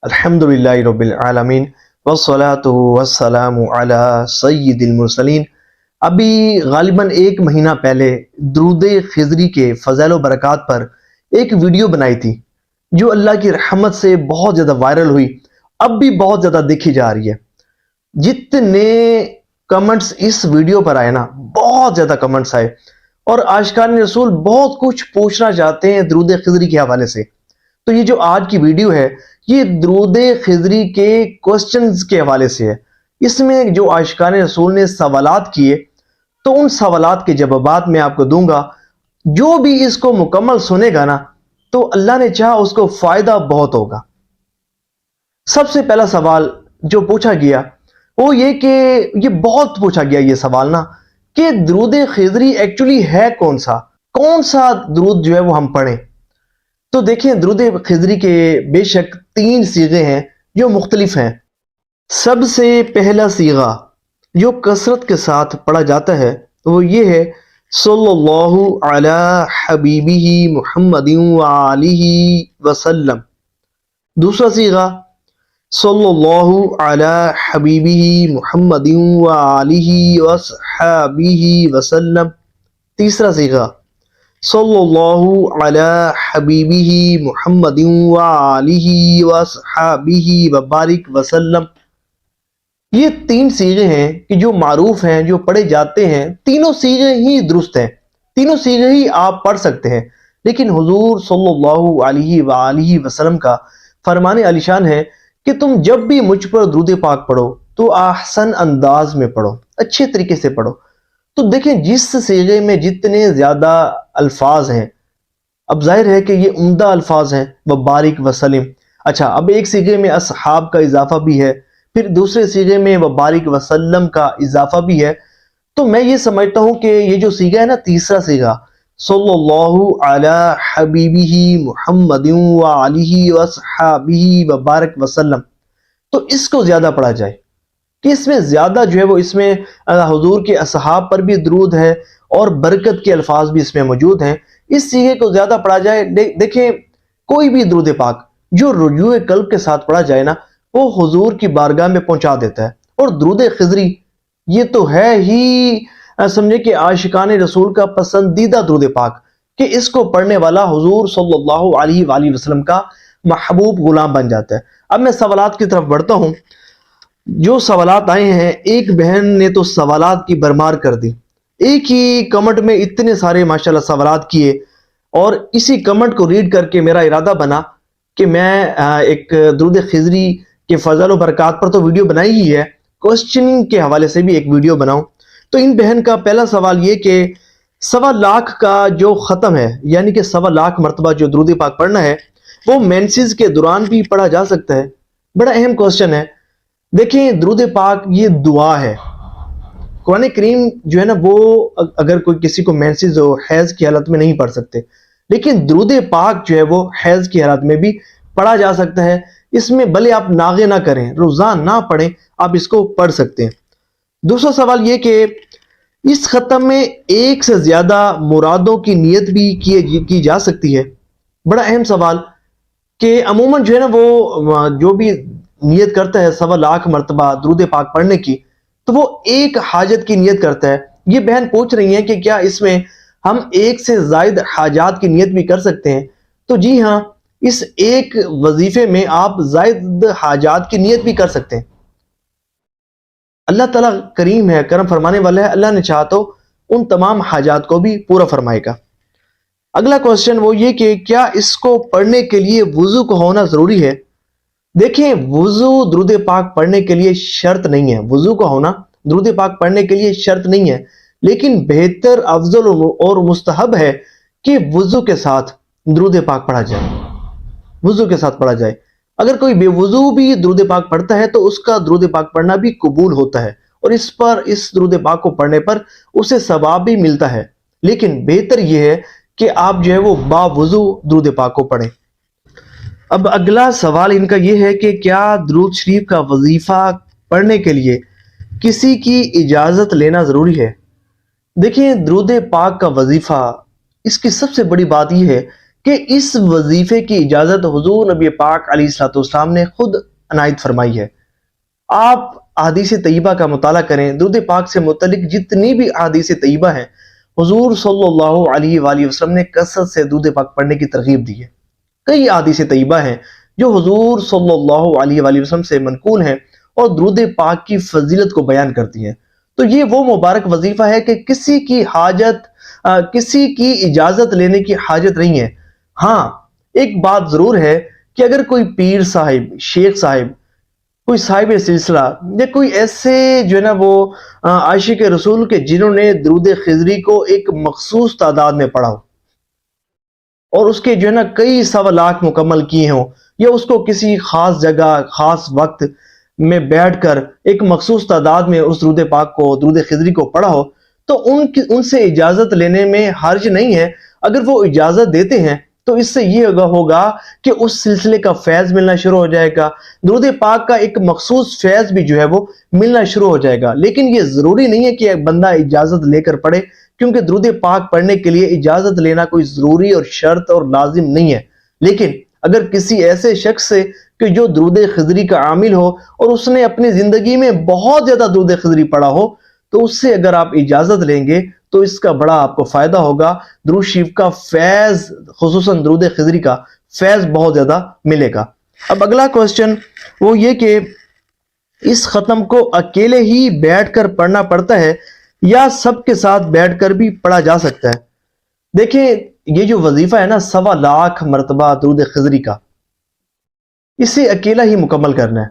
الحمدللہ رب العالمین والصلاة والسلام علی سید المرسلین۔ ابھی غالباً ایک مہینہ پہلے درود خضری کے فضائل و برکات پر ایک ویڈیو بنائی تھی جو اللہ کی رحمت سے بہت زیادہ وائرل ہوئی، اب بھی بہت زیادہ دیکھی جا رہی ہے۔ جتنے کمنٹس اس ویڈیو پر آئے نا، بہت زیادہ کمنٹس آئے اور عاشقان رسول بہت کچھ پوچھنا چاہتے ہیں درود خضری کے حوالے سے۔ تو یہ جو آج کی ویڈیو ہے یہ درود خضری کے کوسچنز کے حوالے سے ہے۔ اس میں جو عاشقان رسول نے سوالات کیے تو ان سوالات کے جوابات میں آپ کو دوں گا۔ جو بھی اس کو مکمل سنے گا نا تو اللہ نے چاہا اس کو فائدہ بہت ہوگا۔ سب سے پہلا سوال جو پوچھا گیا وہ یہ کہ یہ بہت پوچھا گیا یہ سوال نا کہ درود خضری ایکچولی ہے کون سا درود جو ہے وہ ہم پڑھیں۔ تو دیکھیں درود خضری کے بے شک 3 صیغے ہیں جو مختلف ہیں۔ سب سے پہلا صیغہ جو کثرت کے ساتھ پڑھا جاتا ہے وہ یہ ہے صلی اللہ علی حبیبہ محمد وآلہ وسلم۔ دوسرا صیغہ صلی اللہ علی حبیبہ محمد وآلہ وصحبہ وسلم۔ تیسرا صیغہ صلی اللہ علی حبیبہ محمد وآلہ وصحبہ وبارک وسلم۔ یہ 3 صیغے ہیں کہ جو معروف ہیں، جو پڑھے جاتے ہیں۔ تینوں صیغے ہی درست ہیں، تینوں صیغے ہی آپ پڑھ سکتے ہیں، لیکن حضور صلی اللہ علیہ وآلہ وسلم کا فرمان علی شان ہے کہ تم جب بھی مجھ پر درود پاک پڑھو تو احسن انداز میں پڑھو، اچھے طریقے سے پڑھو۔ تو دیکھیں جس صیغے میں جتنے زیادہ الفاظ ہیں، اب ظاہر ہے کہ یہ عمدہ الفاظ ہیں، وبارک وسلم۔ اچھا، اب ایک صیغے میں اصحاب کا اضافہ بھی ہے، پھر دوسرے صیغے میں وبارک وسلم کا اضافہ بھی ہے۔ تو میں یہ سمجھتا ہوں کہ یہ جو صیغہ ہے نا، تیسرا صیغہ صلی اللہ علی حبیبہ محمد وآلہ وصحبہ وبارک وسلم، تو اس کو زیادہ پڑھا جائے کہ اس میں زیادہ جو ہے وہ اس میں حضور کے اصحاب پر بھی درود ہے اور برکت کے الفاظ بھی اس میں موجود ہیں۔ اس صیغے کو زیادہ پڑھا جائے۔ دیکھیں کوئی بھی درود پاک جو رجوع قلب کے ساتھ پڑھا جائے نا وہ حضور کی بارگاہ میں پہنچا دیتا ہے۔ اور درود خضری یہ تو ہے ہی سمجھے کہ عاشقان رسول کا پسندیدہ درود پاک کہ اس کو پڑھنے والا حضور صلی اللہ علیہ وآلہ وسلم کا محبوب غلام بن جاتا ہے۔ اب میں سوالات کی طرف بڑھتا ہوں۔ جو سوالات آئے ہیں، ایک بہن نے تو سوالات کی بھرمار کر دی، ایک ہی کمنٹ میں اتنے سارے ماشاءاللہ سوالات کیے، اور اسی کمنٹ کو ریڈ کر کے میرا ارادہ بنا کہ میں ایک درود خضری کے فضل و برکات پر تو ویڈیو بنائی ہی ہے، کوسچننگ کے حوالے سے بھی ایک ویڈیو بناؤں۔ تو ان بہن کا پہلا سوال یہ کہ 1.25 لاکھ کا جو ختم ہے، یعنی کہ 1.25 لاکھ مرتبہ جو درود پاک پڑھنا ہے وہ مینسز کے دوران بھی پڑھا جا سکتا ہے؟ بڑا اہم کوسچن ہے۔ دیکھیں درود پاک یہ دعا ہے۔ قرآن کریم جو ہے نا وہ اگر کوئی کسی کو مینسز ہو، حیض کی حالت میں نہیں پڑھ سکتے، لیکن درود پاک جو ہے وہ حیض کی حالت میں بھی پڑھا جا سکتا ہے۔ اس میں بھلے آپ ناغے نہ کریں، روزانہ نہ پڑھیں، آپ اس کو پڑھ سکتے ہیں۔ دوسرا سوال یہ کہ اس ختم میں ایک سے زیادہ مرادوں کی نیت بھی کی جا سکتی ہے؟ بڑا اہم سوال کہ عموماً جو ہے نا وہ جو بھی نیت کرتا ہے 1.25 لاکھ مرتبہ درود پاک پڑھنے کی تو وہ ایک حاجت کی نیت کرتا ہے۔ یہ بہن پوچھ رہی ہیں کہ کیا اس میں ہم ایک سے زائد حاجات کی نیت بھی کر سکتے ہیں؟ تو جی ہاں، اس ایک وظیفے میں آپ زائد حاجات کی نیت بھی کر سکتے ہیں۔ اللہ تعالیٰ کریم ہے، کرم فرمانے والا ہے، اللہ نے چاہا تو ان تمام حاجات کو بھی پورا فرمائے گا۔ اگلا کوسچن وہ یہ کہ کیا اس کو پڑھنے کے لیے وضو کا ہونا ضروری ہے؟ دیکھیں وضو درود پاک پڑھنے کے لیے شرط نہیں ہے، وضو کا ہونا درود پاک پڑھنے کے لیے شرط نہیں ہے، لیکن بہتر، افضل اور مستحب ہے کہ وضو کے ساتھ درود پاک پڑھا جائے، وضو کے ساتھ پڑھا جائے۔ اگر کوئی بے وضو بھی درود پاک پڑھتا ہے تو اس کا درود پاک پڑھنا بھی قبول ہوتا ہے، اور اس درود پاک کو پڑھنے پر اسے ثواب بھی ملتا ہے، لیکن بہتر یہ ہے کہ آپ جو ہے وہ با وضو درود پاک کو پڑھیں۔ اب اگلا سوال ان کا یہ ہے کہ کیا درود شریف کا وظیفہ پڑھنے کے لیے کسی کی اجازت لینا ضروری ہے؟ دیکھیں درود پاک کا وظیفہ، اس کی سب سے بڑی بات یہ ہے کہ اس وظیفے کی اجازت حضور نبی پاک علیہ الصلوۃ والسلام نے خود عنایت فرمائی ہے۔ آپ احادیث طیبہ کا مطالعہ کریں، درود پاک سے متعلق جتنی بھی احادیث طیبہ ہیں، حضور صلی اللہ علیہ وآلہ وسلم نے کثرت سے درود پاک پڑھنے کی ترغیب دی ہے۔ کئی احادیث طیبہ ہیں جو حضور صلی اللہ علیہ وآلہ وسلم سے منقول ہیں اور درود پاک کی فضیلت کو بیان کرتی ہیں۔ تو یہ وہ مبارک وظیفہ ہے کہ کسی کی اجازت لینے کی حاجت نہیں ہے۔ ہاں، ایک بات ضرور ہے کہ اگر کوئی پیر صاحب، شیخ صاحب، کوئی صاحب سلسلہ یا کوئی ایسے جو ہے نا وہ عاشق رسول کے جنہوں نے درود خضری کو ایک مخصوص تعداد میں پڑھا ہو اور اس کے جو ہے نا کئی سوا لاکھ مکمل کیے ہوں، یا اس کو کسی خاص جگہ خاص وقت میں بیٹھ کر ایک مخصوص تعداد میں اس درود پاک کو، درود خضری کو پڑھا ہو، تو ان سے اجازت لینے میں حرج نہیں ہے۔ اگر وہ اجازت دیتے ہیں تو اس سے یہ ہوگا کہ اس سلسلے کا فیض ملنا شروع ہو جائے گا، درود پاک کا ایک مخصوص فیض بھی جو ہے وہ ملنا شروع ہو جائے گا۔ لیکن یہ ضروری نہیں ہے کہ ایک بندہ اجازت لے کر پڑھے، کیونکہ درود پاک پڑھنے کے لیے اجازت لینا کوئی ضروری اور شرط اور لازم نہیں ہے۔ لیکن اگر کسی ایسے شخص سے کہ جو درود خضری کا عامل ہو اور اس نے اپنی زندگی میں بہت زیادہ درود خضری پڑھا ہو، تو اس سے اگر آپ اجازت لیں گے تو اس کا بڑا آپ کو فائدہ ہوگا۔ درود شریف کا فیض، خصوصاً درود خضری کا فیض بہت زیادہ ملے گا۔ اب اگلا کوسچن وہ یہ کہ اس ختم کو اکیلے ہی بیٹھ کر پڑھنا پڑتا ہے یا سب کے ساتھ بیٹھ کر بھی پڑھا جا سکتا ہے؟ دیکھیں، یہ جو وظیفہ ہے نا 1.25 لاکھ مرتبہ درود خضری کا، اسے اکیلا ہی مکمل کرنا ہے۔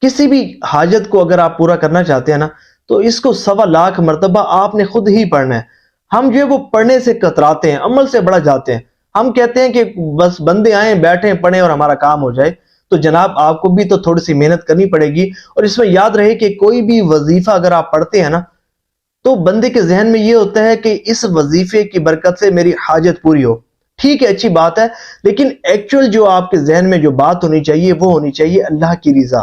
کسی بھی حاجت کو اگر آپ پورا کرنا چاہتے ہیں نا تو اس کو 1.25 لاکھ مرتبہ آپ نے خود ہی پڑھنا ہے۔ ہم جو ہے وہ پڑھنے سے کتراتے ہیں، عمل سے بڑھ جاتے ہیں۔ ہم کہتے ہیں کہ بس بندے آئیں، بیٹھیں، پڑھیں اور ہمارا کام ہو جائے۔ تو جناب آپ کو بھی تو تھوڑی سی محنت کرنی پڑے گی، اور اس میں یاد رہے کہ کوئی بھی وظیفہ اگر آپ پڑھتے ہیں نا تو بندے کے ذہن میں یہ ہوتا ہے کہ اس وظیفے کی برکت سے میری حاجت پوری ہو۔ ٹھیک ہے، اچھی بات ہے، لیکن ایکچوئل جو آپ کے ذہن میں جو بات ہونی چاہیے وہ ہونی چاہیے اللہ کی رضا۔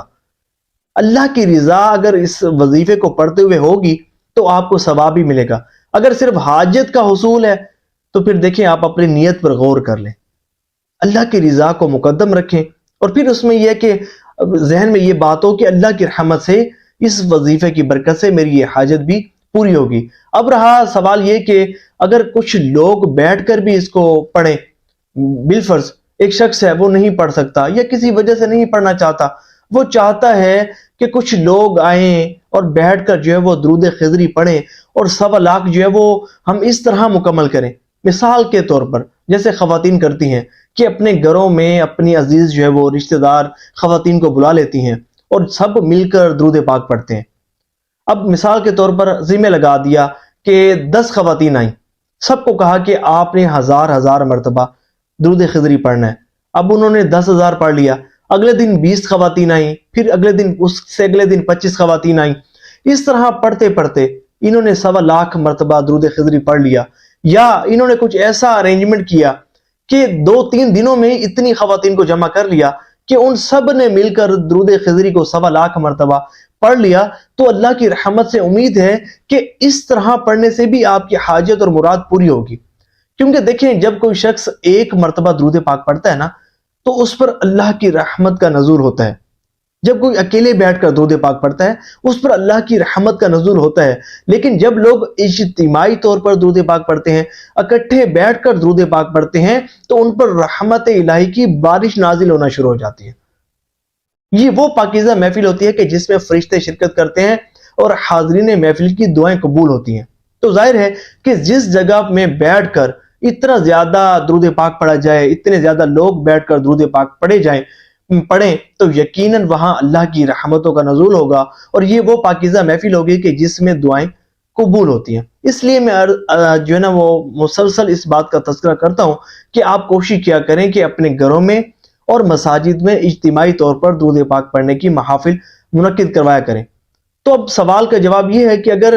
اللہ کی رضا اگر اس وظیفے کو پڑھتے ہوئے ہوگی تو آپ کو ثواب بھی ملے گا۔ اگر صرف حاجت کا حصول ہے تو پھر دیکھیں، آپ اپنی نیت پر غور کر لیں، اللہ کی رضا کو مقدم رکھیں، اور پھر اس میں یہ کہ ذہن میں یہ بات ہو کہ اللہ کی رحمت سے، اس وظیفے کی برکت سے میری یہ حاجت بھی پوری ہوگی۔ اب رہا سوال یہ کہ اگر کچھ لوگ بیٹھ کر بھی اس کو پڑھیں، بالفرض ایک شخص ہے وہ نہیں پڑھ سکتا یا کسی وجہ سے نہیں پڑھنا چاہتا، وہ چاہتا ہے کہ کچھ لوگ آئیں اور بیٹھ کر جو ہے وہ درود خضری پڑھیں اور 1.25 لاکھ جو ہے وہ ہم اس طرح مکمل کریں۔ مثال کے طور پر جیسے خواتین کرتی ہیں کہ اپنے گھروں میں اپنی عزیز جو ہے وہ رشتہ دار خواتین کو بلا لیتی ہیں اور سب مل کر درود پاک پڑھتے ہیں۔ اب مثال کے طور پر ذمہ لگا دیا کہ 10 خواتین آئیں، سب کو کہا کہ آپ نے 1000 مرتبہ درود خضری پڑھنا ہے۔ اب انہوں نے 10,000 پڑھ لیا، اگلے دن 20 خواتین آئیں، پھر اگلے دن اس سے اگلے دن 25 خواتین آئیں۔ اس طرح پڑھتے پڑھتے انہوں نے 1.25 لاکھ مرتبہ درود خضری پڑھ لیا، یا انہوں نے کچھ ایسا ارینجمنٹ کیا کہ 2-3 دنوں میں اتنی خواتین کو جمع کر لیا کہ ان سب نے مل کر درود خضری کو 1.25 لاکھ مرتبہ پڑھ لیا۔ تو اللہ کی رحمت سے امید ہے کہ اس طرح پڑھنے سے بھی آپ کی حاجت اور مراد پوری ہوگی۔ کیونکہ دیکھیں، جب کوئی شخص ایک مرتبہ درود پاک پڑھتا ہے نا تو اس پر اللہ کی رحمت کا نزول ہوتا ہے۔ جب کوئی اکیلے بیٹھ کر درود پاک پڑھتا ہے اس پر اللہ کی رحمت کا نزول ہوتا ہے، لیکن جب لوگ اجتماعی طور پر درود پاک پڑھتے ہیں، اکٹھے بیٹھ کر درود پاک پڑھتے ہیں، تو ان پر رحمت الہی کی بارش نازل ہونا شروع ہو جاتی ہے۔ یہ وہ پاکیزہ محفل ہوتی ہے کہ جس میں فرشتے شرکت کرتے ہیں اور حاضرین محفل کی دعائیں قبول ہوتی ہیں۔ تو ظاہر ہے کہ جس جگہ میں بیٹھ کر اتنا زیادہ درود پاک پڑھا جائے، اتنے زیادہ لوگ بیٹھ کر درود پاک پڑھیں تو یقیناً وہاں اللہ کی رحمتوں کا نزول ہوگا، اور یہ وہ پاکیزہ محفل ہوگی کہ جس میں دعائیں قبول ہوتی ہیں۔ اس لیے میں جو ہے نا وہ مسلسل اس بات کا تذکرہ کرتا ہوں کہ آپ کوشش کیا کریں کہ اپنے گھروں میں اور مساجد میں اجتماعی طور پر درود پاک پڑھنے کی محافل منعقد کروایا کریں۔ تو اب سوال کا جواب یہ ہے کہ اگر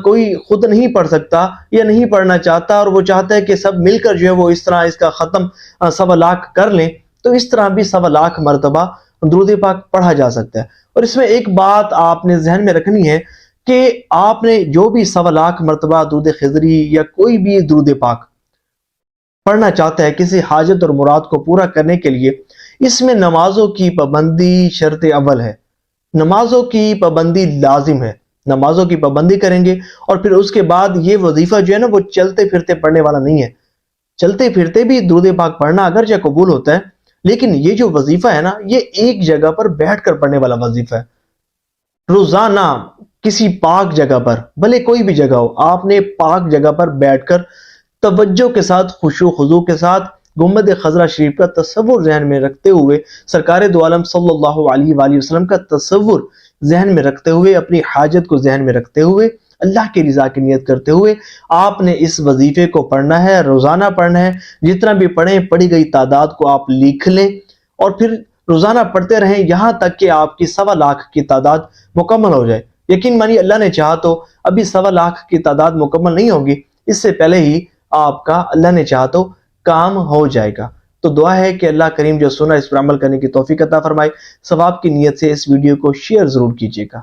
کوئی خود نہیں پڑھ سکتا یا نہیں پڑھنا چاہتا اور وہ چاہتا ہے کہ سب مل کر جو ہے وہ اس طرح اس کا ختم 1.25 لاکھ کر لیں، تو اس طرح بھی 1.25 لاکھ مرتبہ درود پاک پڑھا جا سکتا ہے۔ اور اس میں ایک بات آپ نے ذہن میں رکھنی ہے کہ آپ نے جو بھی 1.25 لاکھ مرتبہ درود خضری یا کوئی بھی درود پاک پڑھنا چاہتا ہے کسی حاجت اور مراد کو پورا کرنے کے لیے، اس میں نمازوں کی پابندی شرط اول ہے۔ نمازوں کی پابندی لازم ہے، نمازوں کی پابندی کریں گے، اور پھر اس کے بعد یہ وظیفہ جو ہے نا وہ چلتے پھرتے پڑھنے والا نہیں ہے۔ چلتے پھرتے بھی درود پاک پڑھنا اگرچہ قبول ہوتا ہے، لیکن یہ جو وظیفہ ہے نا یہ ایک جگہ پر بیٹھ کر پڑھنے والا وظیفہ ہے۔ روزانہ کسی پاک جگہ پر، بھلے کوئی بھی جگہ ہو، آپ نے پاک جگہ پر بیٹھ کر توجہ کے ساتھ، خشوع و خضوع کے ساتھ گنبد خضرا شریف کا تصور ذہن میں رکھتے ہوئے، سرکار دو عالم صلی اللہ علیہ وآلہ وسلم کا تصور ذہن میں رکھتے ہوئے، اپنی حاجت کو ذہن میں رکھتے ہوئے، اللہ کی رضا کی نیت کرتے ہوئے آپ نے اس وظیفے کو پڑھنا ہے، روزانہ پڑھنا ہے۔ جتنا بھی پڑھیں، پڑھی گئی تعداد کو آپ لکھ لیں اور پھر روزانہ پڑھتے رہیں یہاں تک کہ آپ کی 1.25 لاکھ کی تعداد مکمل ہو جائے۔ یقین مانیے اللہ نے چاہا تو ابھی 1.25 لاکھ کی تعداد مکمل نہیں ہوگی، اس سے پہلے ہی آپ کا اللہ نے چاہا تو کام ہو جائے گا۔ تو دعا ہے کہ اللہ کریم جو سنا اس پر عمل کرنے کی توفیق عطا فرمائے۔ ثواب کی نیت سے اس ویڈیو کو شیئر ضرور کیجیے گا۔